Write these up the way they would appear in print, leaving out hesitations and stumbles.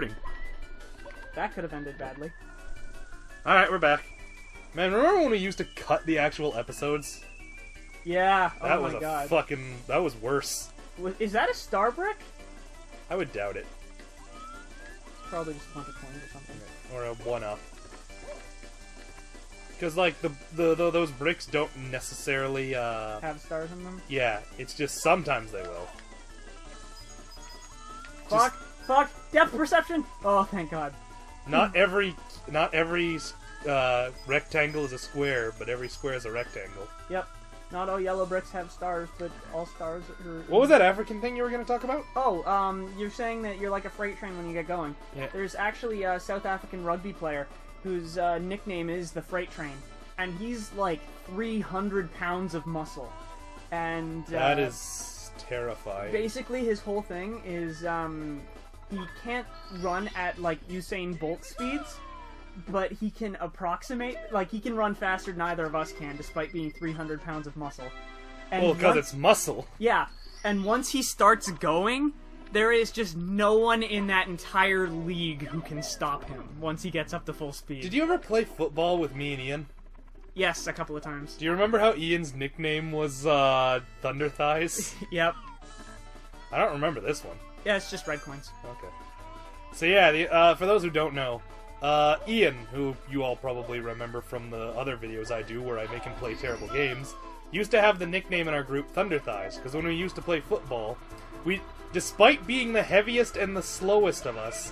recording. That could have ended badly. Alright, we're back. Man, remember when we used to cut the actual episodes? Yeah. That Oh was my god. that was worse. Is that a star brick? I would doubt it. Probably just a bunch of coins or something. Or a 1-up. Because, like, those bricks don't necessarily, Have stars in them? Yeah, it's just sometimes they will. Fuck! Fuck! Depth perception! Oh, thank god. Not every rectangle is a square, but every square is a rectangle. Yep. Not all yellow bricks have stars, but all stars are... What was that African thing you were going to talk about? Oh, you're saying that you're like a freight train when you get going. Yeah. There's actually a South African rugby player whose nickname is the Freight Train, and he's like 300 pounds of muscle. And that is terrifying. basically his whole thing is he can't run at like Usain Bolt speeds, but he can approximate, like he can run faster than either of us can, despite being 300 pounds of muscle. And Well, because once- it's muscle. yeah, and once he starts going, there is just no one in that entire league who can stop him once he gets up to full speed. Did you ever play football with me and Ian? Yes, a couple of times. Do you remember how Ian's nickname was Thunder Thighs? Yep. I don't remember this one. Yeah, it's just red coins. Okay. So yeah, for those who don't know, Ian, who you all probably remember from the other videos I do where I make him play terrible games, used to have the nickname in our group Thunder Thighs, because when we used to play football, despite being the heaviest and the slowest of us,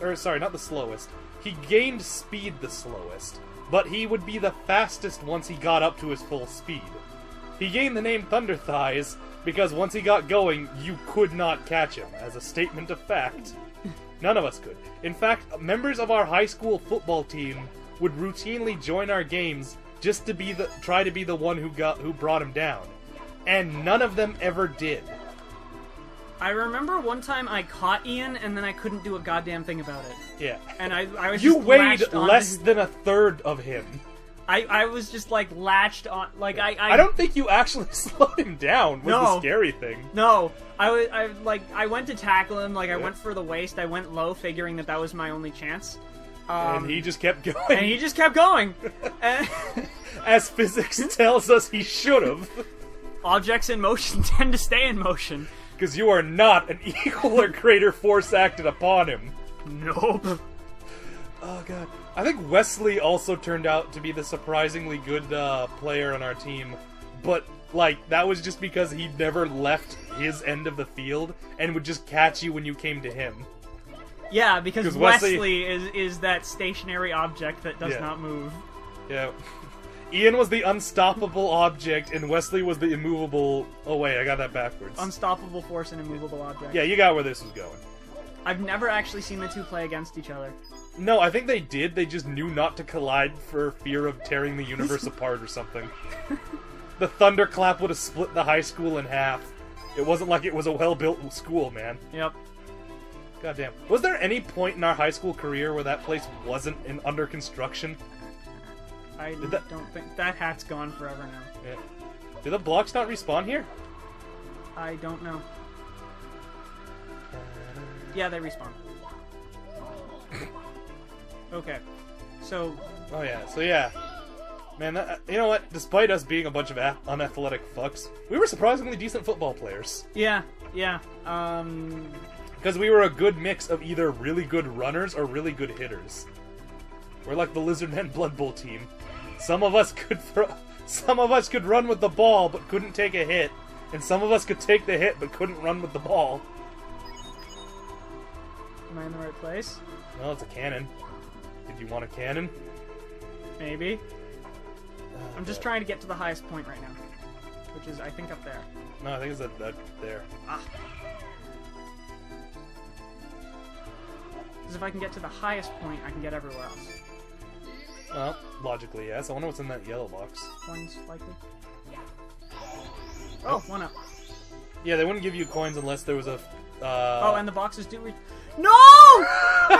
or sorry, not the slowest, he gained speed the slowest, but he would be the fastest once he got up to his full speed. He gained the name Thunder Thighs because once he got going, you could not catch him, as a statement of fact. None of us could. In fact, members of our high school football team would routinely join our games just to try to be the one who brought him down, and none of them ever did. I remember one time I caught Ian, and then I couldn't do a goddamn thing about it. Yeah. And I was You just weighed latched onto less his- than a third of him. I was just like latched on, like I don't think you actually slowed him down. Was the No. scary thing. No, I went to tackle him, like I went for the waist, I went low, figuring that was my only chance. And he just kept going. And he just kept going. And as physics tells us he should have. objects in motion tend to stay in motion. Because you are not an equal or greater force acted upon him. Nope. Oh god. I think Wesley also turned out to be the surprisingly good player on our team. But, like, that was just because he never left his end of the field and would just catch you when you came to him. Yeah, because 'Cause Wesley is that stationary object that does not move. Yeah. Ian was the unstoppable object, and Wesley was the immovable... Oh wait, I got that backwards. Unstoppable force and immovable object. Yeah, you got where this was going. I've never actually seen the two play against each other. No, I think they did. They just knew not to collide for fear of tearing the universe apart or something. The thunderclap would have split the high school in half. It wasn't like it was a well-built school, man. Yep. Goddamn. Was there any point in our high school career where that place wasn't under construction? I don't think... That hat's gone forever now. Yeah. Do the blocks not respawn here? I don't know. Yeah, they respawn. Okay. So... Oh yeah, so yeah. Man, you know what? Despite us being a bunch of unathletic fucks, we were surprisingly decent football players. Yeah, yeah. Because we were a good mix of either really good runners or really good hitters. We're like the Lizardmen Blood Bowl team. Some of us could run with the ball but couldn't take a hit, and some of us could take the hit but couldn't run with the ball. Am I in the right place? Well, it's a cannon. Did you want a cannon? Maybe. I'm just trying to get to the highest point right now. Which is, I think, up there. No, I think it's there. Ah. Because if I can get to the highest point, I can get everywhere else. Well, logically, yes. I wonder what's in that yellow box. Coins, likely. Oh, 1 up. Yeah, they wouldn't give you coins unless there was a... Oh, and the boxes do No! No!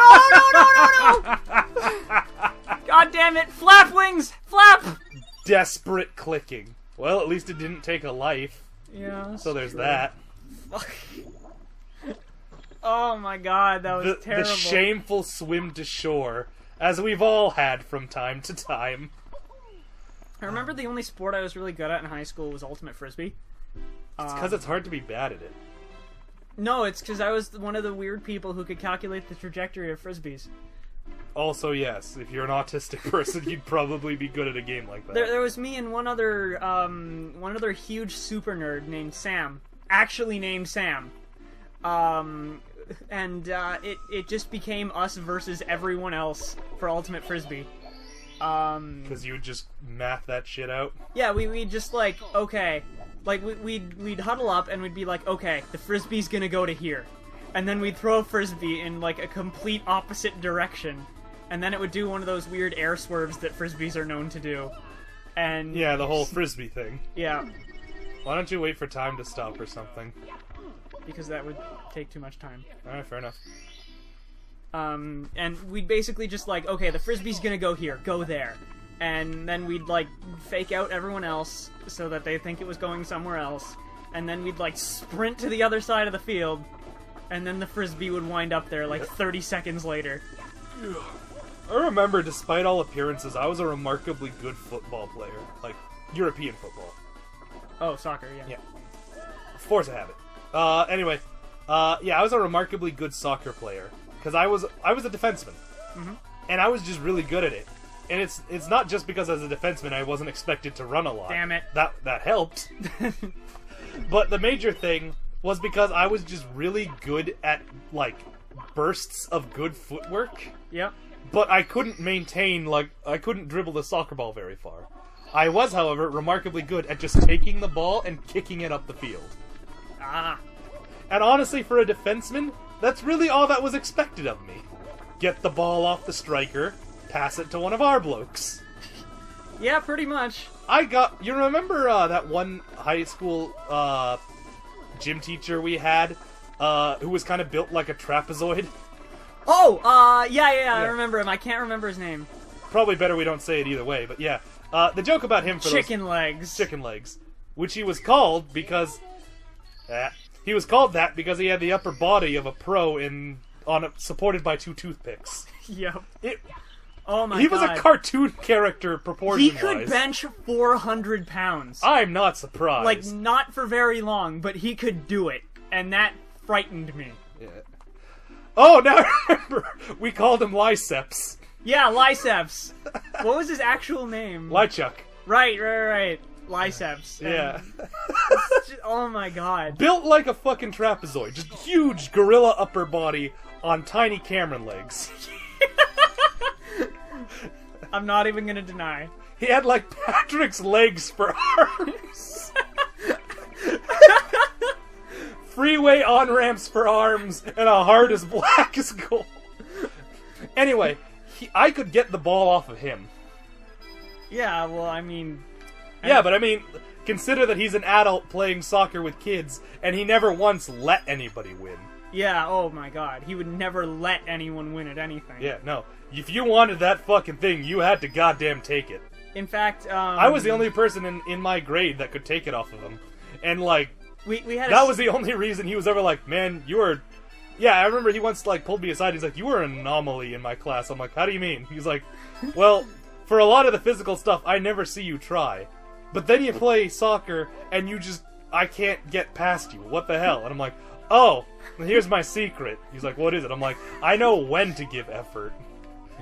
God damn it! Flap wings! Flap! Desperate clicking. Well, at least it didn't take a life. Yeah. So there's true. that. Fuck. Oh my god, that was terrible. The shameful swim to shore, as we've all had from time to time. I remember the only sport I was really good at in high school was Ultimate Frisbee. It's because it's hard to be bad at it. No, it's because I was one of the weird people who could calculate the trajectory of Frisbees. Also, yes, if you're an autistic person, you'd probably be good at a game like that. There was me and one other huge super nerd named Sam. Actually named Sam. It just became us versus everyone else for Ultimate Frisbee. Because you would just math that shit out? Yeah, we'd just like, okay. Like, we'd huddle up and we'd be like, okay, the Frisbee's gonna go to here. And then we'd throw a Frisbee in, like, a complete opposite direction. And then it would do one of those weird air swerves that Frisbees are known to do. And... yeah, the whole Frisbee thing. Yeah. Why don't you wait for time to stop or something? Because that would take too much time. Alright, fair enough. And we'd basically just like, okay, the Frisbee's gonna go here, go there. And then we'd, like, fake out everyone else so that they think it was going somewhere else. And then we'd, like, sprint to the other side of the field. And then the Frisbee would wind up there, like, 30 seconds later. I remember, despite all appearances, I was a remarkably good football player. Like, European football. Oh, soccer, yeah. Yeah. Force a habit. Anyway. Yeah, I was a remarkably good soccer player. Because I was a defenseman. Mm-hmm. And I was just really good at it. And it's not just because as a defenseman I wasn't expected to run a lot. Damn it. That helped. But the major thing was because I was just really good at, like, bursts of good footwork. Yep. But I couldn't maintain, like, I couldn't dribble the soccer ball very far. I was, however, remarkably good at just taking the ball and kicking it up the field. Ah. And honestly, for a defenseman, that's really all that was expected of me. Get the ball off the striker, pass it to one of our blokes. Yeah, pretty much. You remember that one high school gym teacher we had who was kind of built like a trapezoid? Oh, yeah, I remember him. I can't remember his name. Probably better we don't say it either way, but yeah. The joke about him for Chicken legs. Chicken legs. Which he was called because... he was called that because he had the upper body of a pro supported by 2 toothpicks. Yep. Oh my god. He was a cartoon character proportion-wise. He could bench 400 pounds. I'm not surprised. Like, not for very long, but he could do it. And that frightened me. Yeah. Oh, now I remember! We called him Lyceps. Yeah, Lyceps. What was his actual name? Lychuk. Right. Lyceps. Yeah. Oh my god. Built like a fucking trapezoid. Just huge gorilla upper body on tiny Cameron legs. I'm not even gonna deny. He had like Patrick's legs for arms. Freeway on-ramps for arms and a heart as black as gold. Anyway, I could get the ball off of him. Yeah, well, I mean... Yeah, but I mean, consider that he's an adult playing soccer with kids, and he never once let anybody win. Yeah, oh my god. He would never let anyone win at anything. Yeah, no. If you wanted that fucking thing, you had to goddamn take it. In fact, I was the only person in my grade that could take it off of him. And, like... We had that was the only reason he was ever like, man, you were... Yeah, I remember he once, like, pulled me aside, he's like, you were an anomaly in my class. I'm like, how do you mean? He's like, well, for a lot of the physical stuff, I never see you try. But then you play soccer, and you just... I can't get past you. What the hell? And I'm like, oh, here's my secret. He's like, what is it? I'm like, I know when to give effort.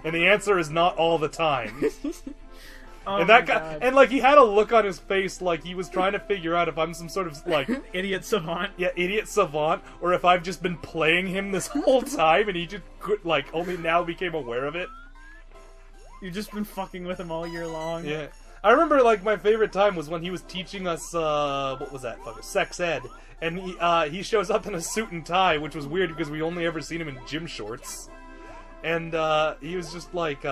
And the answer is not all the time. Oh and that guy, and like he had a look on his face like he was trying to figure out if I'm some sort of like idiot savant. Yeah, idiot savant, or if I've just been playing him this whole time and he just like only now became aware of it. You've just been fucking with him all year long. Yeah. I remember like my favorite time was when he was teaching us what was that? Sex ed. And he shows up in a suit and tie, which was weird because we only ever seen him in gym shorts. And he was just like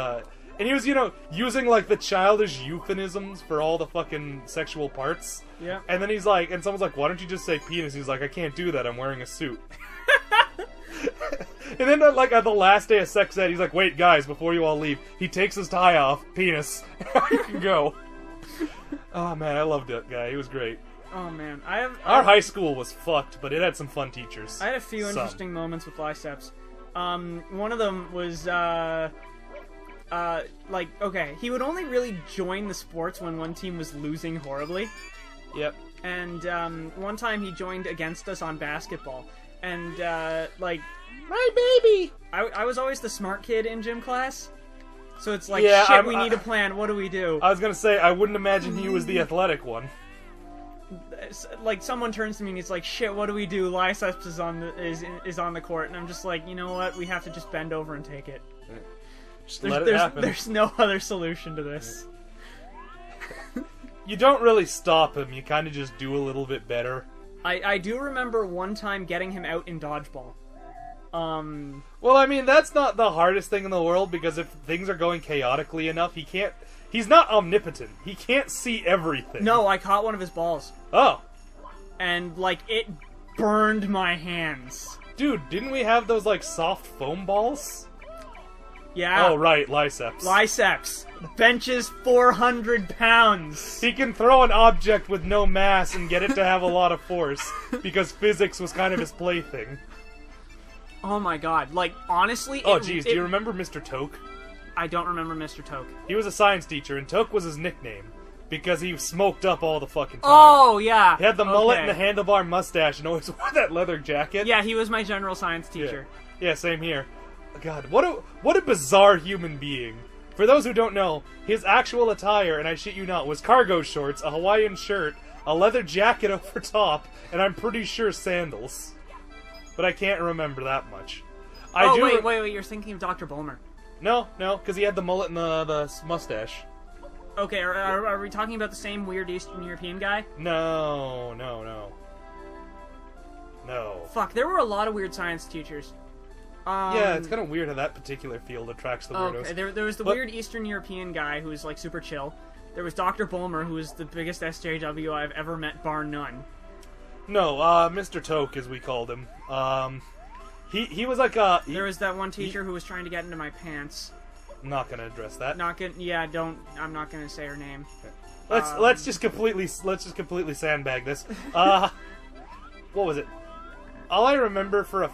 and he was, you know, using, like, the childish euphemisms for all the fucking sexual parts. Yeah. And then he's like, and someone's like, why don't you just say penis? He's like, I can't do that, I'm wearing a suit. And then, like, at the last day of sex ed, he's like, wait, guys, before you all leave. He takes his tie off, penis, you can go. Oh, man, I loved that guy, he was great. Oh man, Our high school was fucked, but it had some fun teachers. I had a few interesting moments with Lyceps. One of them was, like, okay, he would only really join the sports when one team was losing horribly. Yep. And, one time he joined against us on basketball. And, like... My baby! I was always the smart kid in gym class. So it's like, Yeah, shit, we need a plan, what do we do? I was gonna say, I wouldn't imagine he was the athletic one. Like, someone turns to me and he's like, shit, what do we do? Lyceps is on the court. And I'm just like, you know what? We have to just bend over and take it. Just let it happen. There's no other solution to this. You don't really stop him, you kind of just do a little bit better. I do remember one time getting him out in dodgeball. Well, I mean, that's not the hardest thing in the world, because if things are going chaotically enough, he's not omnipotent. He can't see everything. No, I caught one of his balls. Oh. And, like, it burned my hands. Dude, didn't we have those, like, soft foam balls? Yeah. Oh, right, Lyceps. Lyceps. Benches 400 pounds. He can throw an object with no mass and get it to have a lot of force, because physics was kind of his plaything. Oh my god, like, honestly... Oh, jeez, do you remember Mr. Toke? I don't remember Mr. Toke. He was a science teacher, and Toke was his nickname, because he smoked up all the fucking time. Oh, yeah! He had the mullet and the handlebar mustache, and always wore that leather jacket. Yeah, he was my general science teacher. Yeah, same here. God, what a bizarre human being. For those who don't know, his actual attire, and I shit you not, was cargo shorts, a Hawaiian shirt, a leather jacket over top, and I'm pretty sure sandals. But I can't remember that much. Wait, you're thinking of Dr. Bulmer. No, because he had the mullet and the mustache. Okay, are we talking about the same weird Eastern European guy? No. Fuck, there were a lot of weird science teachers. Yeah, it's kind of weird how that particular field attracts the weirdos. Okay, there was the weird Eastern European guy who was, like, super chill. There was Dr. Bulmer, who was the biggest SJW I've ever met, bar none. No, Mr. Toke, as we called him. He was like a... There was that one teacher who was trying to get into my pants. Not gonna address that. I'm not gonna say her name. Let's just completely sandbag this. What was it? All I remember for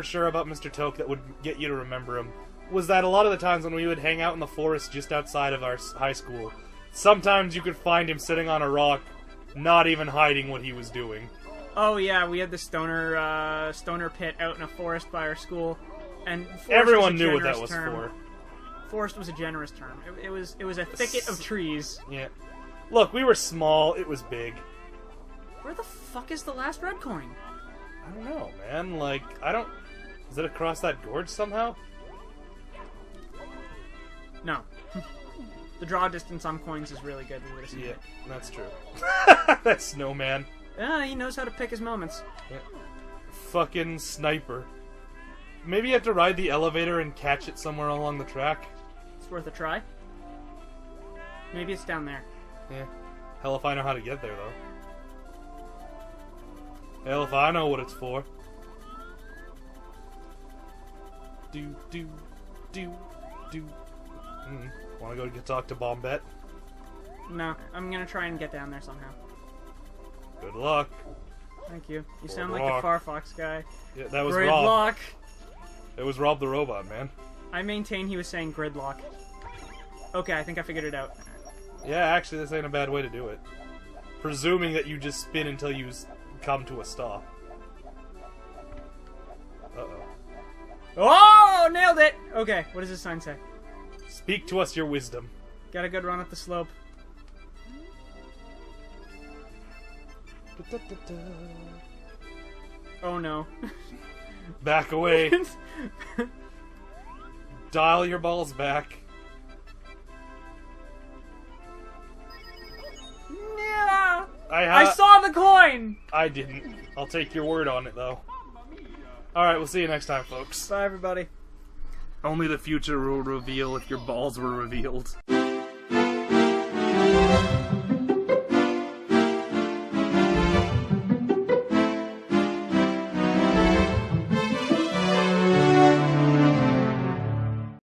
sure about Mr. Toke that would get you to remember him was that a lot of the times when we would hang out in the forest just outside of our high school, sometimes you could find him sitting on a rock, not even hiding what he was doing. Oh yeah, we had the stoner pit out in a forest by our school, and everyone knew what that was for. Forest was a generous term. It was a thicket of trees. Yeah. Look, we were small. It was big. Where the fuck is the last red coin? I don't know, man. Like, is it across that gorge somehow? No. The draw distance on coins is really good. We would have seen it. That's true. That snowman. He knows how to pick his moments. Yeah. Fucking sniper. Maybe you have to ride the elevator and catch it somewhere along the track. It's worth a try. Maybe it's down there. Yeah. Hell if I know how to get there, though. Hell if I know what it's for. Wanna go talk to Bombette? No, I'm gonna try and get down there somehow. Good luck. Thank you. You sound like the Farfox guy. Yeah, that was Gridlock. Rob. It was Rob the Robot, man. I maintain he was saying gridlock. Okay, I think I figured it out. Yeah, actually, this ain't a bad way to do it. Presuming that you just spin until you come to a stop. Uh-oh. Oh, nailed it! Okay, what does this sign say? Speak to us your wisdom. Got a good run up the slope. Oh no. Back away. Dial your balls back. Yeah. I saw the coin! I didn't. I'll take your word on it, though. Alright, we'll see you next time, folks. Bye, everybody. Only the future will reveal if your balls were revealed.